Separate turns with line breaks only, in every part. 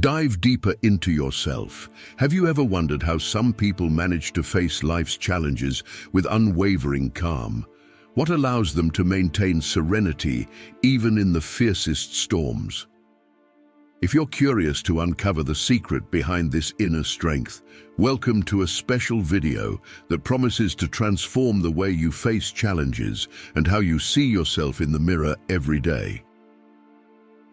Dive deeper into yourself. Have you ever wondered how some people manage to face life's challenges with unwavering calm? What allows them to maintain serenity even in the fiercest storms? If you're curious to uncover the secret behind this inner strength, welcome to a special video that promises to transform the way you face challenges and how you see yourself in the mirror every day.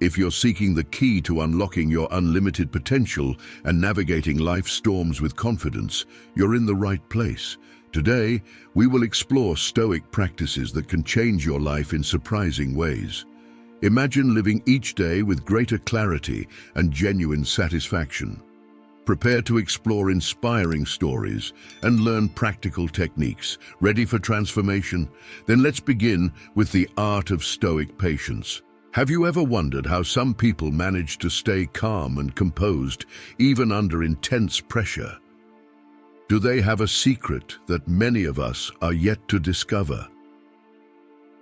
If you're seeking the key to unlocking your unlimited potential and navigating life's storms with confidence, you're in the right place. Today, we will explore Stoic practices that can change your life in surprising ways. Imagine living each day with greater clarity and genuine satisfaction. Prepare to explore inspiring stories and learn practical techniques. Ready for transformation? Then let's begin with the art of Stoic patience. Have you ever wondered how some people manage to stay calm and composed even under intense pressure? Do they have a secret that many of us are yet to discover?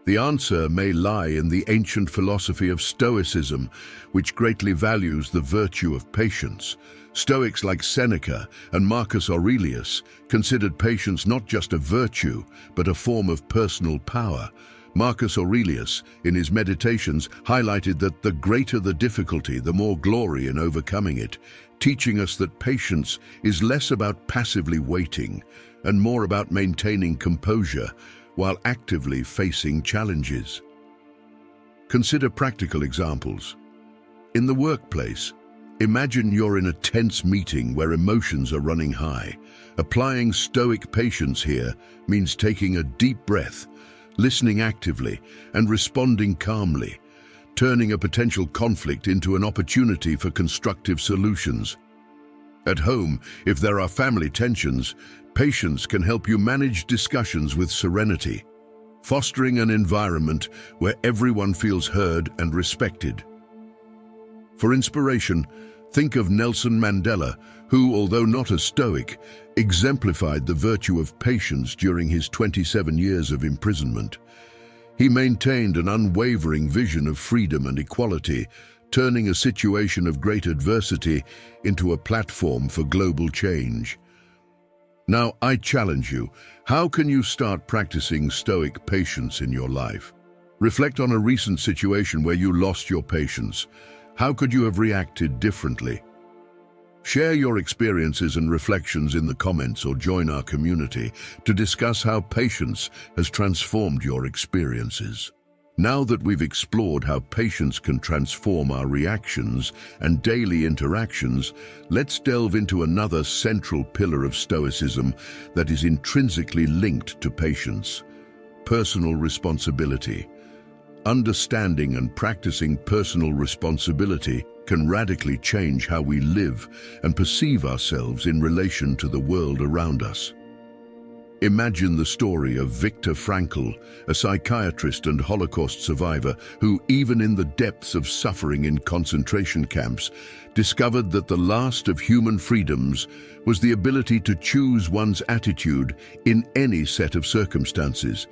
The answer may lie in the ancient philosophy of Stoicism, which greatly values the virtue of patience. Stoics like Seneca and Marcus Aurelius considered patience not just a virtue, but a form of personal power. Marcus Aurelius, in his Meditations, highlighted that the greater the difficulty, the more glory in overcoming it, teaching us that patience is less about passively waiting and more about maintaining composure while actively facing challenges. Consider practical examples. In the workplace, imagine you're in a tense meeting where emotions are running high. Applying Stoic patience here means taking a deep breath, listening actively, and responding calmly, turning a potential conflict into an opportunity for constructive solutions. At home, if there are family tensions, patience can help you manage discussions with serenity, fostering an environment where everyone feels heard and respected. For inspiration, think of Nelson Mandela, who, although not a Stoic, exemplified the virtue of patience during his 27 years of imprisonment. He maintained an unwavering vision of freedom and equality, turning a situation of great adversity into a platform for global change. Now, I challenge you, how can you start practicing Stoic patience in your life? Reflect on a recent situation where you lost your patience. How could you have reacted differently? Share your experiences and reflections in the comments or join our community to discuss how patience has transformed your experiences. Now that we've explored how patience can transform our reactions and daily interactions, let's delve into another central pillar of Stoicism that is intrinsically linked to patience: personal responsibility. Understanding and practicing personal responsibility can radically change how we live and perceive ourselves in relation to the world around us. Imagine the story of Viktor Frankl, a psychiatrist and Holocaust survivor who, even in the depths of suffering in concentration camps, discovered that the last of human freedoms was the ability to choose one's attitude in any set of circumstances.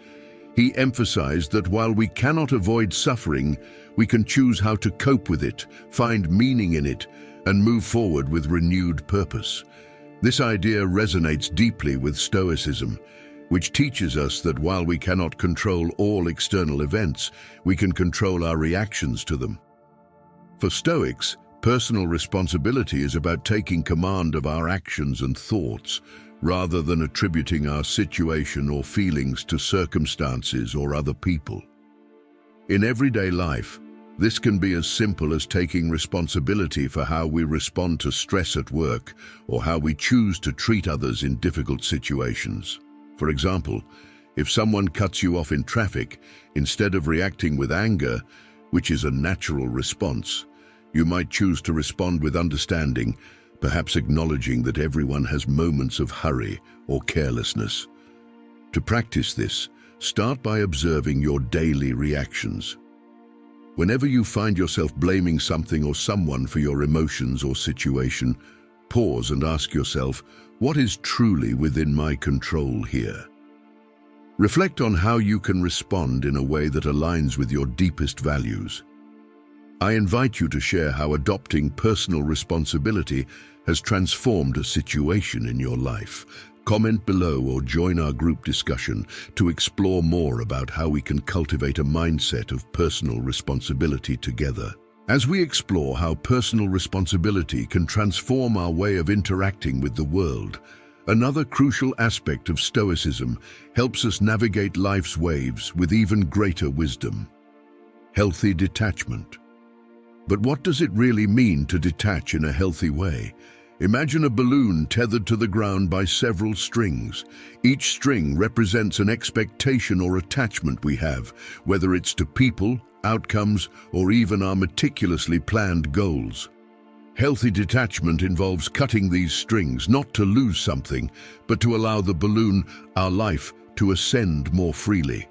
He emphasized that while we cannot avoid suffering, we can choose how to cope with it, find meaning in it, and move forward with renewed purpose. This idea resonates deeply with Stoicism, which teaches us that while we cannot control all external events, we can control our reactions to them. For Stoics, personal responsibility is about taking command of our actions and thoughts, rather than attributing our situation or feelings to circumstances or other people. In everyday life, this can be as simple as taking responsibility for how we respond to stress at work or how we choose to treat others in difficult situations. For example, if someone cuts you off in traffic, instead of reacting with anger, which is a natural response, you might choose to respond with understanding, perhaps acknowledging that everyone has moments of hurry or carelessness. To practice this, start by observing your daily reactions. Whenever you find yourself blaming something or someone for your emotions or situation, pause and ask yourself, what is truly within my control here? Reflect on how you can respond in a way that aligns with your deepest values. I invite you to share how adopting personal responsibility has transformed a situation in your life. Comment below or join our group discussion to explore more about how we can cultivate a mindset of personal responsibility together. As we explore how personal responsibility can transform our way of interacting with the world, another crucial aspect of Stoicism helps us navigate life's waves with even greater wisdom: healthy detachment. But what does it really mean to detach in a healthy way? Imagine a balloon tethered to the ground by several strings. Each string represents an expectation or attachment we have, whether it's to people, outcomes, or even our meticulously planned goals. Healthy detachment involves cutting these strings, not to lose something, but to allow the balloon, our life, to ascend more freely.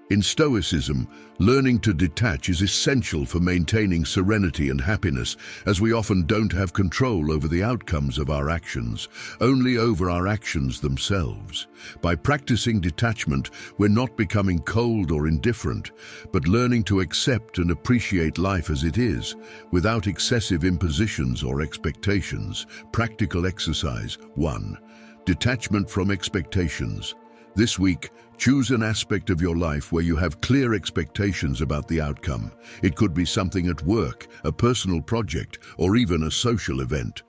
In Stoicism, learning to detach is essential for maintaining serenity and happiness, as we often don't have control over the outcomes of our actions, only over our actions themselves. By practicing detachment, we're not becoming cold or indifferent, but learning to accept and appreciate life as it is, without excessive impositions or expectations. Practical exercise 1. Detachment from expectations. This week, choose an aspect of your life where you have clear expectations about the outcome. It could be something at work, a personal project, or even a social event.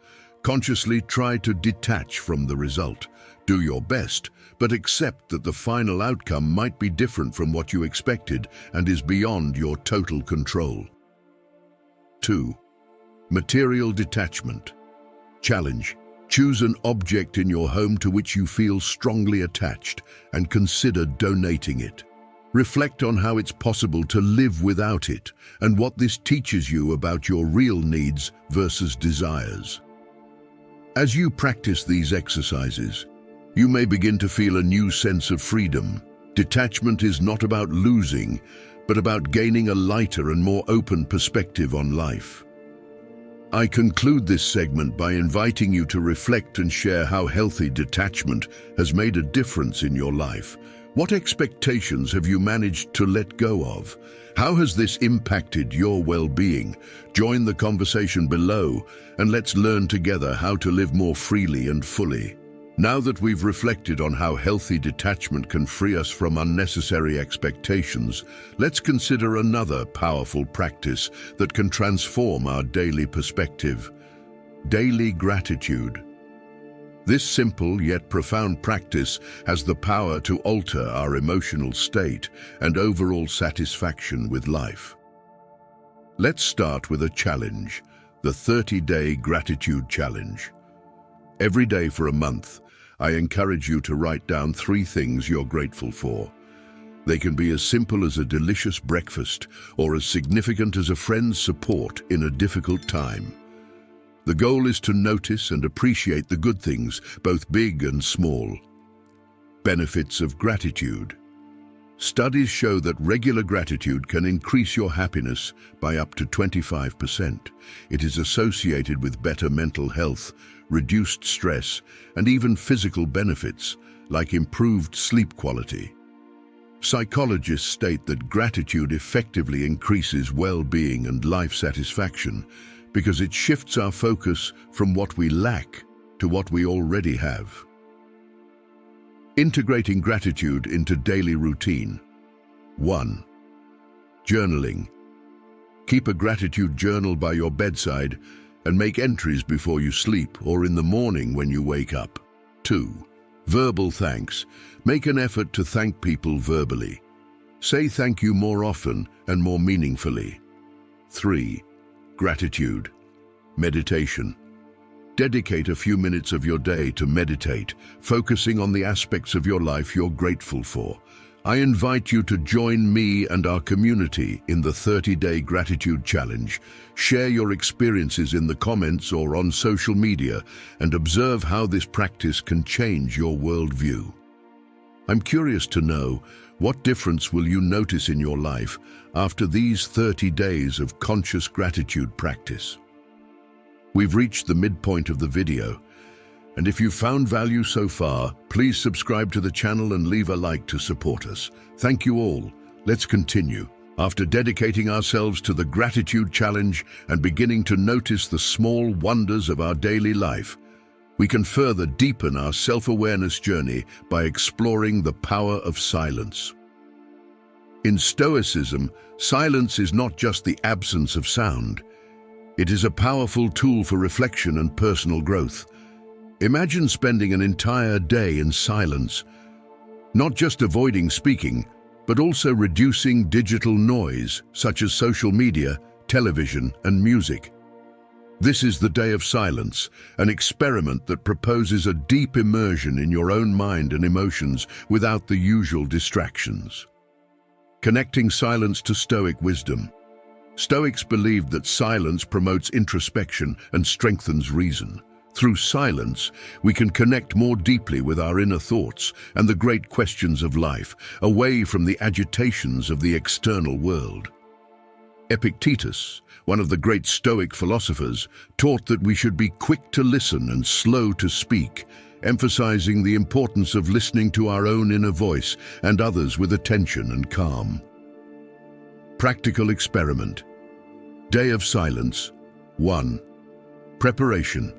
Consciously try to detach from the result. Do your best, but accept that the final outcome might be different from what you expected and is beyond your total control. 2. Material detachment. Challenge. Choose an object in your home to which you feel strongly attached and consider donating it. Reflect on how it's possible to live without it and what this teaches you about your real needs versus desires. As you practice these exercises, you may begin to feel a new sense of freedom. Detachment is not about losing, but about gaining a lighter and more open perspective on life. I conclude this segment by inviting you to reflect and share how healthy detachment has made a difference in your life. What expectations have you managed to let go of? How has this impacted your well-being? Join the conversation below and let's learn together how to live more freely and fully. Now that we've reflected on how healthy detachment can free us from unnecessary expectations, let's consider another powerful practice that can transform our daily perspective: daily gratitude. This simple yet profound practice has the power to alter our emotional state and overall satisfaction with life. Let's start with a challenge: the 30-day gratitude challenge. Every day for a month, I encourage you to write down 3 things you're grateful for. They can be as simple as a delicious breakfast or as significant as a friend's support in a difficult time. The goal is to notice and appreciate the good things, both big and small. Benefits of gratitude. Studies show that regular gratitude can increase your happiness by up to 25%. It is associated with better mental health, reduced stress, and even physical benefits, like improved sleep quality. Psychologists state that gratitude effectively increases well-being and life satisfaction because it shifts our focus from what we lack to what we already have. Integrating gratitude into daily routine. 1. Journaling. Keep a gratitude journal by your bedside and make entries before you sleep or in the morning when you wake up. 2. Verbal thanks. Make an effort to thank people verbally. Say thank you more often and more meaningfully. 3. Gratitude. Meditation. Dedicate a few minutes of your day to meditate, focusing on the aspects of your life you're grateful for. I invite you to join me and our community in the 30-day gratitude challenge. Share your experiences in the comments or on social media and observe how this practice can change your worldview. I'm curious to know, what difference will you notice in your life after these 30 days of conscious gratitude practice? We've reached the midpoint of the video, and if you've found value so far, please subscribe to the channel and leave a like to support us. Thank you all. Let's continue. After dedicating ourselves to the gratitude challenge and beginning to notice the small wonders of our daily life, we can further deepen our self-awareness journey by exploring the power of silence. In Stoicism, silence is not just the absence of sound. It is a powerful tool for reflection and personal growth. Imagine spending an entire day in silence, not just avoiding speaking, but also reducing digital noise, such as social media, television, and music. This is the Day of Silence, an experiment that proposes a deep immersion in your own mind and emotions without the usual distractions. Connecting silence to Stoic wisdom. Stoics believed that silence promotes introspection and strengthens reason. Through silence, we can connect more deeply with our inner thoughts and the great questions of life, away from the agitations of the external world. Epictetus, one of the great Stoic philosophers, taught that we should be quick to listen and slow to speak, emphasizing the importance of listening to our own inner voice and others with attention and calm. Practical experiment. Day of Silence. 1. Preparation.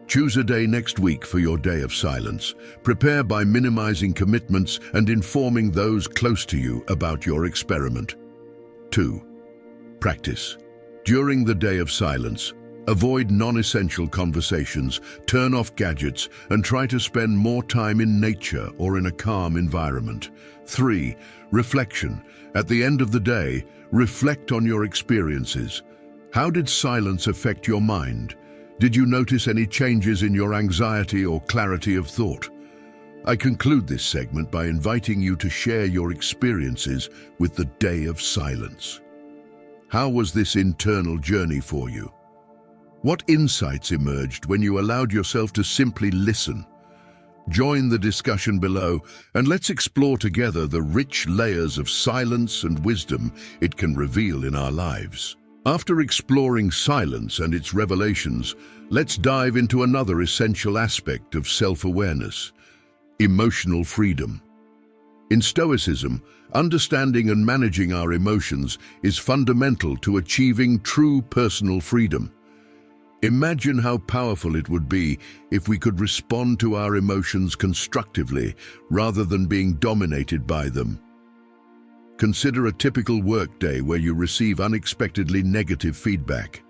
Choose a day next week for your day of silence. Prepare by minimizing commitments and informing those close to you about your experiment. 2. Practice. During the day of silence, avoid non-essential conversations, turn off gadgets, and try to spend more time in nature or in a calm environment. 3. Reflection. At the end of the day, reflect on your experiences. How did silence affect your mind? Did you notice any changes in your anxiety or clarity of thought? I conclude this segment by inviting you to share your experiences with the Day of Silence. How was this internal journey for you? What insights emerged when you allowed yourself to simply listen? Join the discussion below and let's explore together the rich layers of silence and wisdom it can reveal in our lives. After exploring silence and its revelations, let's dive into another essential aspect of self-awareness: emotional freedom. In Stoicism, understanding and managing our emotions is fundamental to achieving true personal freedom. Imagine how powerful it would be if we could respond to our emotions constructively rather than being dominated by them. Consider a typical workday where you receive unexpectedly negative feedback.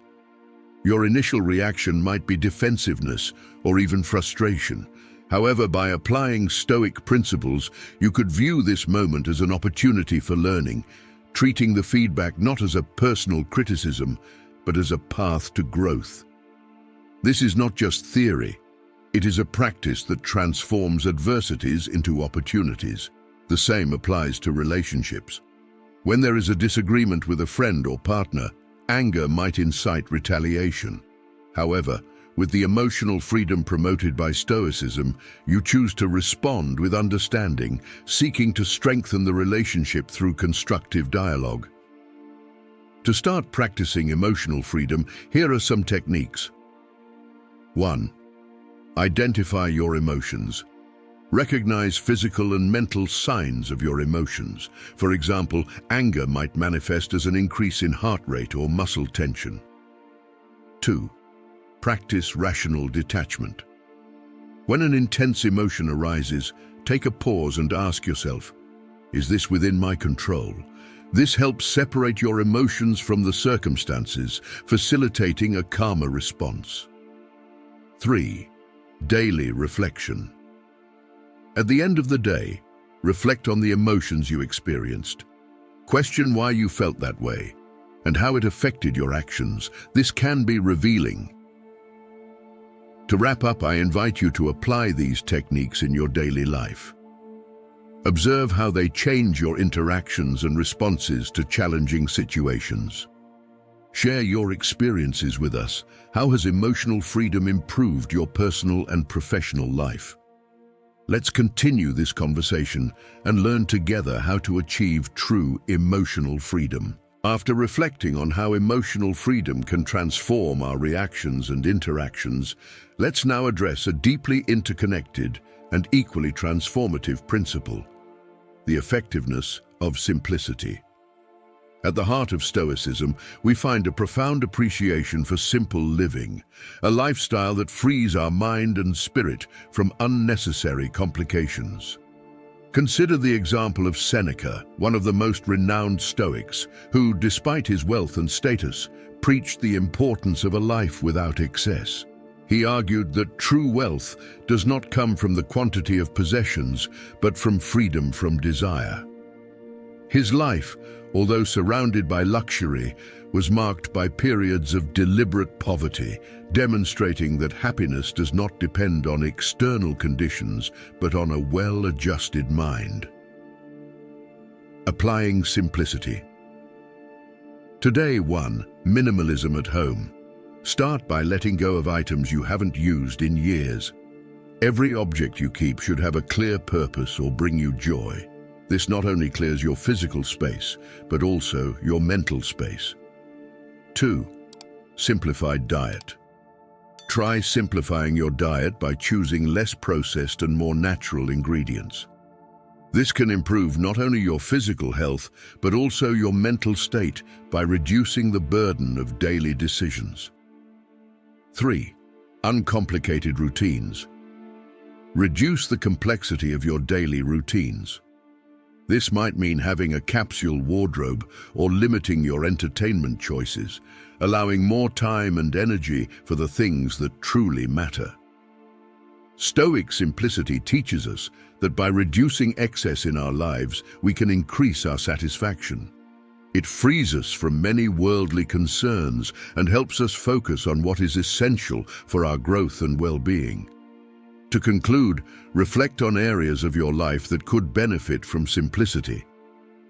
Your initial reaction might be defensiveness or even frustration. However, by applying Stoic principles, you could view this moment as an opportunity for learning, treating the feedback not as a personal criticism, but as a path to growth. This is not just theory. It is a practice that transforms adversities into opportunities. The same applies to relationships. When there is a disagreement with a friend or partner, anger might incite retaliation. However, with the emotional freedom promoted by Stoicism, you choose to respond with understanding, seeking to strengthen the relationship through constructive dialogue. To start practicing emotional freedom, here are some techniques. 1. Identify your emotions. Recognize physical and mental signs of your emotions. For example, anger might manifest as an increase in heart rate or muscle tension. 2. Practice rational detachment. When an intense emotion arises, take a pause and ask yourself, is this within my control? This helps separate your emotions from the circumstances, facilitating a calmer response. 3. Daily reflection. At the end of the day, reflect on the emotions you experienced. Question why you felt that way and how it affected your actions. This can be revealing. To wrap up, I invite you to apply these techniques in your daily life. Observe how they change your interactions and responses to challenging situations. Share your experiences with us. How has emotional freedom improved your personal and professional life? Let's continue this conversation and learn together how to achieve true emotional freedom. After reflecting on how emotional freedom can transform our reactions and interactions, let's now address a deeply interconnected and equally transformative principle: the effectiveness of simplicity. At the heart of Stoicism, we find a profound appreciation for simple living, a lifestyle that frees our mind and spirit from unnecessary complications. Consider the example of Seneca, one of the most renowned Stoics, who, despite his wealth and status, preached the importance of a life without excess. He argued that true wealth does not come from the quantity of possessions, but from freedom from desire. His life, although surrounded by luxury, was marked by periods of deliberate poverty, demonstrating that happiness does not depend on external conditions, but on a well-adjusted mind. Applying simplicity. Today, 1. Minimalism at home. Start by letting go of items you haven't used in years. Every object you keep should have a clear purpose or bring you joy. This not only clears your physical space, but also your mental space. 2. Simplified diet. Try simplifying your diet by choosing less processed and more natural ingredients. This can improve not only your physical health, but also your mental state by reducing the burden of daily decisions. 3. Uncomplicated routines. Reduce the complexity of your daily routines. This might mean having a capsule wardrobe or limiting your entertainment choices, allowing more time and energy for the things that truly matter. Stoic simplicity teaches us that by reducing excess in our lives, we can increase our satisfaction. It frees us from many worldly concerns and helps us focus on what is essential for our growth and well-being. To conclude, reflect on areas of your life that could benefit from simplicity.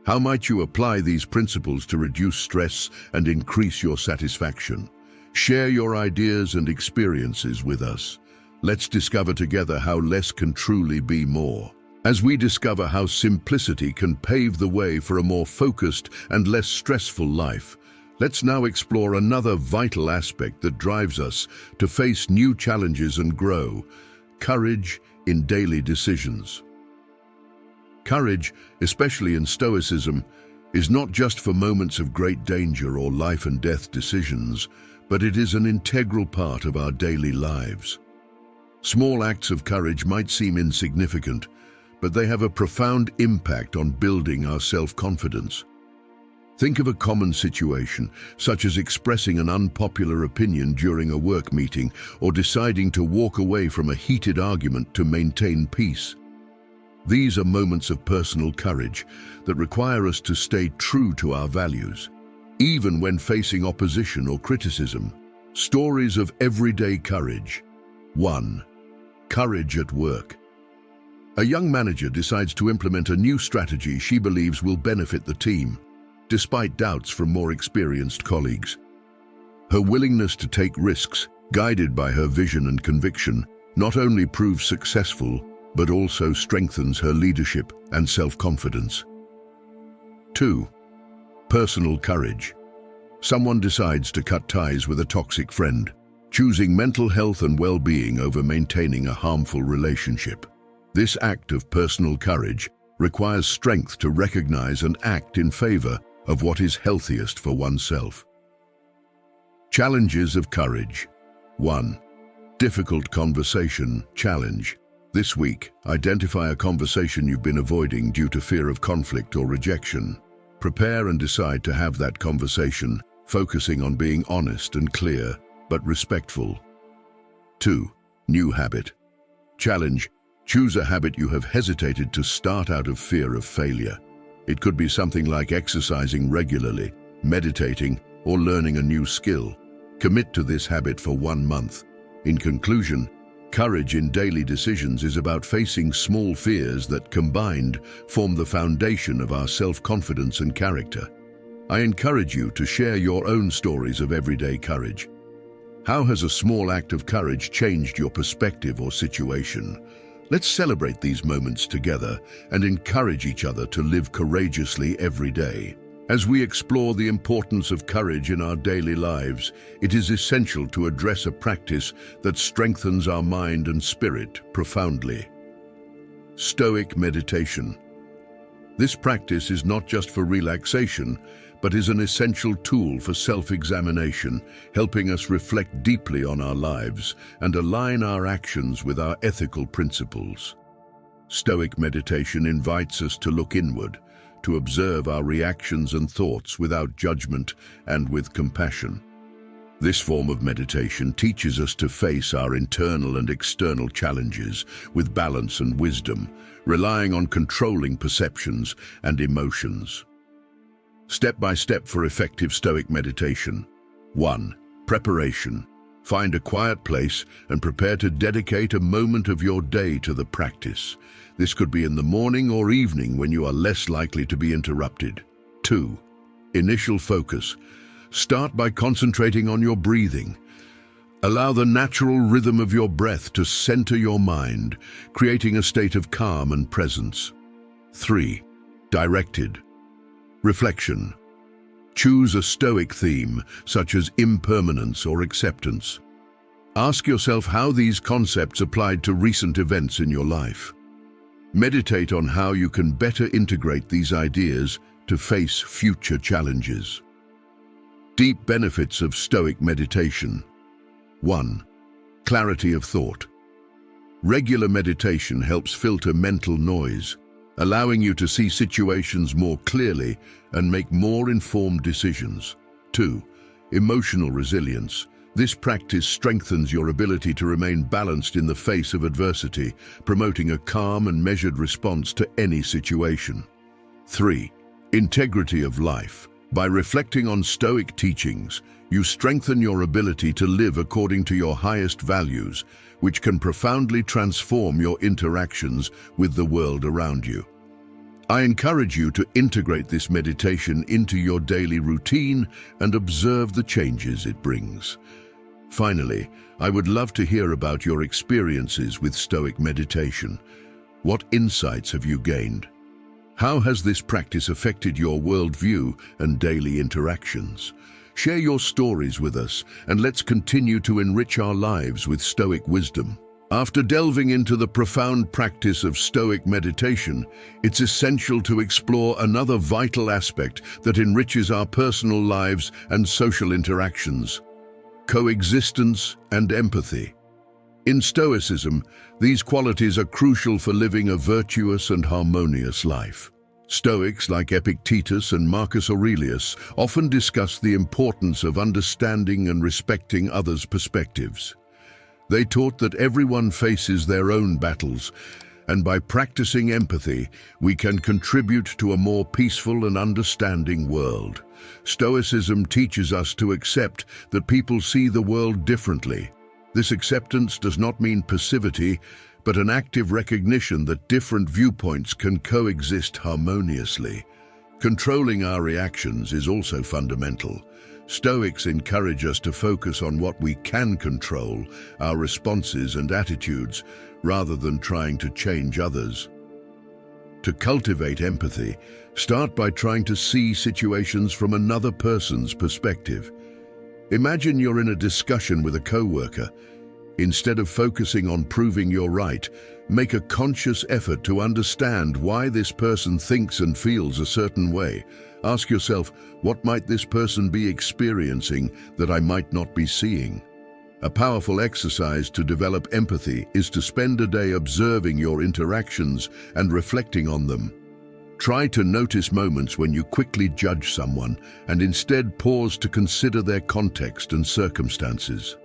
How might you apply these principles to reduce stress and increase your satisfaction? Share your ideas and experiences with us. Let's discover together how less can truly be more. As we discover how simplicity can pave the way for a more focused and less stressful life, let's now explore another vital aspect that drives us to face new challenges and grow: courage in daily decisions. Courage, especially in Stoicism, is not just for moments of great danger or life and death decisions, but it is an integral part of our daily lives. Small acts of courage might seem insignificant, but they have a profound impact on building our self-confidence. Think of a common situation, such as expressing an unpopular opinion during a work meeting or deciding to walk away from a heated argument to maintain peace. These are moments of personal courage that require us to stay true to our values, even when facing opposition or criticism. Stories of everyday courage. 1. Courage at work. A young manager decides to implement a new strategy she believes will benefit the team, despite doubts from more experienced colleagues. Her willingness to take risks, guided by her vision and conviction, not only proves successful, but also strengthens her leadership and self-confidence. 2. Personal courage. Someone decides to cut ties with a toxic friend, choosing mental health and well-being over maintaining a harmful relationship. This act of personal courage requires strength to recognize and act in favor of what is healthiest for oneself. Challenges of courage. 1. Difficult conversation challenge. This week, identify a conversation you've been avoiding due to fear of conflict or rejection. Prepare and decide to have that conversation, focusing on being honest and clear, but respectful. 2. New habit. Challenge. Choose a habit you have hesitated to start out of fear of failure. It could be something like exercising regularly, meditating, or learning a new skill. Commit to this habit for 1 month. In conclusion, courage in daily decisions is about facing small fears that, combined, form the foundation of our self-confidence and character. I encourage you to share your own stories of everyday courage. How has a small act of courage changed your perspective or situation? Let's celebrate these moments together and encourage each other to live courageously every day. As we explore the importance of courage in our daily lives, it is essential to address a practice that strengthens our mind and spirit profoundly. Stoic meditation. This practice is not just for relaxation, but is an essential tool for self-examination, helping us reflect deeply on our lives and align our actions with our ethical principles. Stoic meditation invites us to look inward, to observe our reactions and thoughts without judgment and with compassion. This form of meditation teaches us to face our internal and external challenges with balance and wisdom, relying on controlling perceptions and emotions. Step by step for effective Stoic meditation. 1. Preparation. Find a quiet place and prepare to dedicate a moment of your day to the practice. This could be in the morning or evening when you are less likely to be interrupted. 2. Initial focus. Start by concentrating on your breathing. Allow the natural rhythm of your breath to center your mind, creating a state of calm and presence. 3. Directed. Reflection. Choose a Stoic theme, such as impermanence or acceptance. Ask yourself how these concepts applied to recent events in your life. Meditate on how you can better integrate these ideas to face future challenges. Deep benefits of Stoic meditation. 1. Clarity of thought. Regular meditation helps filter mental noise, allowing you to see situations more clearly and make more informed decisions. 2. Emotional resilience. This practice strengthens your ability to remain balanced in the face of adversity, promoting a calm and measured response to any situation. 3. Integrity of life. By reflecting on Stoic teachings, you strengthen your ability to live according to your highest values, which can profoundly transform your interactions with the world around you. I encourage you to integrate this meditation into your daily routine and observe the changes it brings. Finally, I would love to hear about your experiences with Stoic meditation. What insights have you gained? How has this practice affected your worldview and daily interactions? Share your stories with us, and let's continue to enrich our lives with Stoic wisdom. After delving into the profound practice of Stoic meditation, it's essential to explore another vital aspect that enriches our personal lives and social interactions: coexistence and empathy. In Stoicism, these qualities are crucial for living a virtuous and harmonious life. Stoics like Epictetus and Marcus Aurelius often discuss the importance of understanding and respecting others' perspectives. They taught that everyone faces their own battles, and by practicing empathy, we can contribute to a more peaceful and understanding world. Stoicism teaches us to accept that people see the world differently. This acceptance does not mean passivity, but an active recognition that different viewpoints can coexist harmoniously. Controlling our reactions is also fundamental. Stoics encourage us to focus on what we can control, our responses and attitudes, rather than trying to change others. To cultivate empathy, start by trying to see situations from another person's perspective. Imagine you're in a discussion with a coworker. Instead of focusing on proving you're right, make a conscious effort to understand why this person thinks and feels a certain way. Ask yourself, what might this person be experiencing that I might not be seeing? A powerful exercise to develop empathy is to spend a day observing your interactions and reflecting on them. Try to notice moments when you quickly judge someone and instead pause to consider their context and circumstances.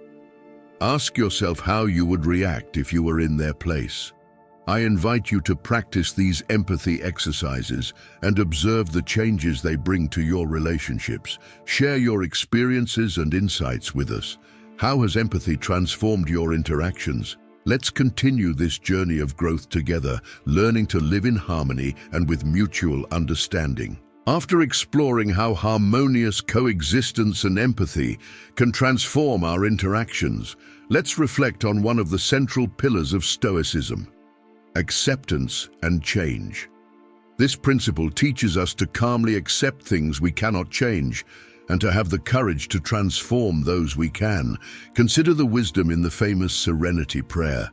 Ask yourself how you would react if you were in their place. I invite you to practice these empathy exercises and observe the changes they bring to your relationships. Share your experiences and insights with us. How has empathy transformed your interactions? Let's continue this journey of growth together, learning to live in harmony and with mutual understanding. After exploring how harmonious coexistence and empathy can transform our interactions, let's reflect on one of the central pillars of Stoicism: acceptance and change. This principle teaches us to calmly accept things we cannot change and to have the courage to transform those we can. Consider the wisdom in the famous serenity prayer.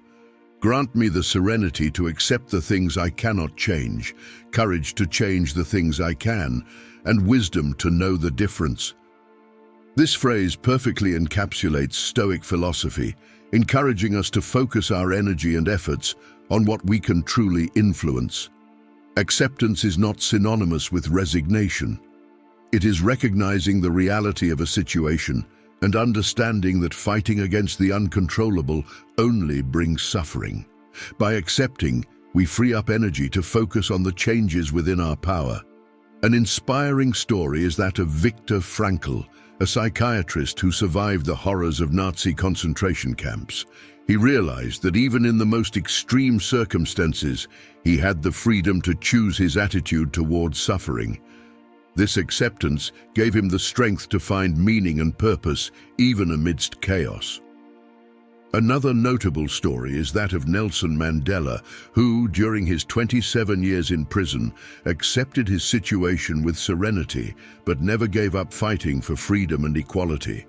Grant me the serenity to accept the things I cannot change, courage to change the things I can, and wisdom to know the difference. This phrase perfectly encapsulates Stoic philosophy, encouraging us to focus our energy and efforts on what we can truly influence. Acceptance is not synonymous with resignation. It is recognizing the reality of a situation and understanding that fighting against the uncontrollable only brings suffering. By accepting, we free up energy to focus on the changes within our power. An inspiring story is that of Viktor Frankl, a psychiatrist who survived the horrors of Nazi concentration camps. He realized that even in the most extreme circumstances, he had the freedom to choose his attitude towards suffering. This acceptance gave him the strength to find meaning and purpose, even amidst chaos. Another notable story is that of Nelson Mandela, who, during his 27 years in prison, accepted his situation with serenity, but never gave up fighting for freedom and equality.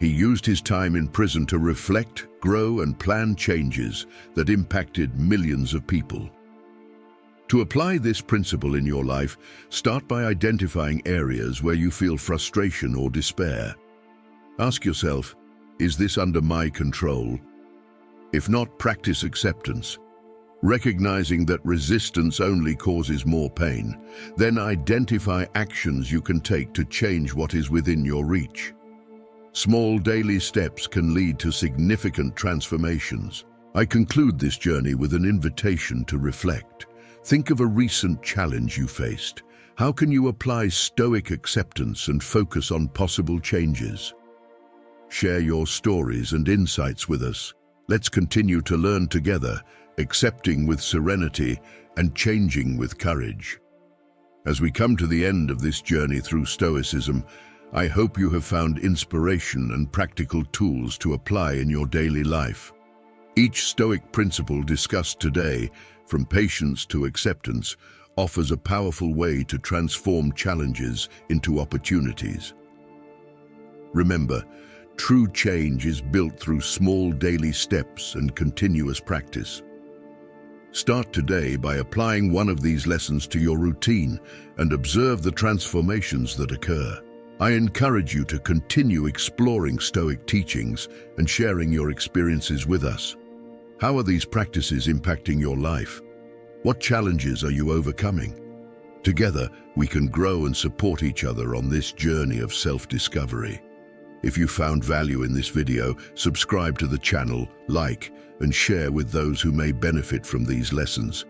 He used his time in prison to reflect, grow, and plan changes that impacted millions of people. To apply this principle in your life, start by identifying areas where you feel frustration or despair. Ask yourself, is this under my control? If not, practice acceptance, recognizing that resistance only causes more pain. Then identify actions you can take to change what is within your reach. Small daily steps can lead to significant transformations. I conclude this journey with an invitation to reflect. Think of a recent challenge you faced. How can you apply Stoic acceptance and focus on possible changes? Share your stories and insights with us. Let's continue to learn together, accepting with serenity and changing with courage. As we come to the end of this journey through Stoicism, I hope you have found inspiration and practical tools to apply in your daily life. Each Stoic principle discussed today, from patience to acceptance, offers a powerful way to transform challenges into opportunities. Remember, true change is built through small daily steps and continuous practice. Start today by applying one of these lessons to your routine and observe the transformations that occur. I encourage you to continue exploring Stoic teachings and sharing your experiences with us. How are these practices impacting your life? What challenges are you overcoming? Together, we can grow and support each other on this journey of self-discovery. If you found value in this video, subscribe to the channel, like, and share with those who may benefit from these lessons.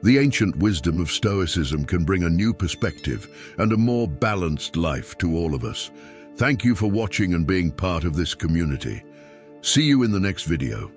The ancient wisdom of Stoicism can bring a new perspective and a more balanced life to all of us. Thank you for watching and being part of this community. See you in the next video.